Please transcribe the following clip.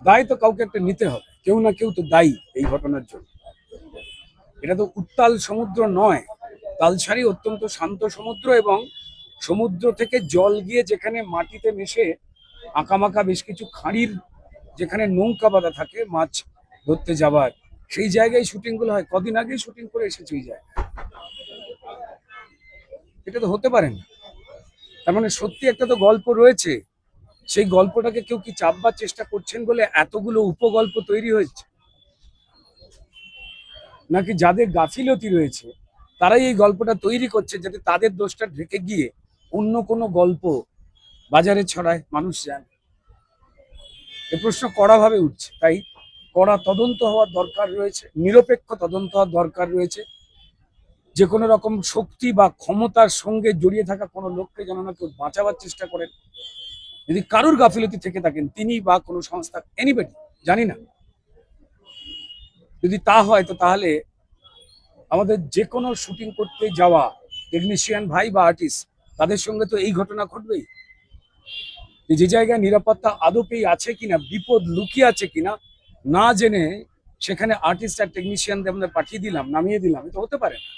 দায় তো কাউকে একটা নিতে হবে, কেউ না কেউ তো দায়ী এই ঘটনার জন্য। এটা তো উত্তাল সমুদ্র নয়, তালসারি অত্যন্ত শান্ত সমুদ্র, এবং সমুদ্র থেকে জল গিয়ে যেখানে মাটিতে মিশে আঁকামাকা বেশ কিছু খাঁড়ির যেখানে নৌকা বাঁধা থাকে মাছ ধরতে যাবার, সেই জায়গায় শুটিং গুলো হয়। কদিন আগেই শুটিং করে এসেছে ওই জায়গায়। এটা তো হতে পারে না। তার মানে সত্যি একটা তো গল্প রয়েছে, সেই গল্পটাকে কেউ কি চাপবার চেষ্টা করছেন বলে এতগুলো উপগল্প তৈরি হয়েছে, নাকি যাদের গাফিলতি রয়েছে তারাই এই গল্পটা তৈরি করছে যাতে তাদের দোষটা ঢেকে গিয়ে অন্য কোনো গল্প বাজারে ছড়ায়, মানুষ জানে। এ প্রশ্ন কড়াভাবে উঠছে। তাই কড়া তদন্ত হওয়ার দরকার রয়েছে, নিরপেক্ষ তদন্ত হওয়ার দরকার রয়েছে। যে কোনো রকম শক্তি বা ক্ষমতার সঙ্গে জড়িয়ে থাকা কোনো লোককে যেন না কেউ বাঁচাবার চেষ্টা করেন। যদি কারুর গাফিলতি থেকে থাকেন, তিনি বা কোনো সংস্থা, এনিবডি, জানি না, যদি তা হয় তো তাহলে আমাদের যে কোনো শুটিং করতে যাওয়া টেকনিশিয়ান ভাই বা আর্টিস্ট, তাদের সঙ্গে তো এই ঘটনা ঘটবেই। যে জায়গায় নিরাপত্তা আদপেই আছে কিনা, বিপদ লুকিয়ে আছে কিনা না জেনে সেখানে আর্টিস্ট আর টেকনিশিয়ানদের আমরা পাঠিয়ে দিলাম, নামিয়ে দিলাম, এটা হতে পারে না।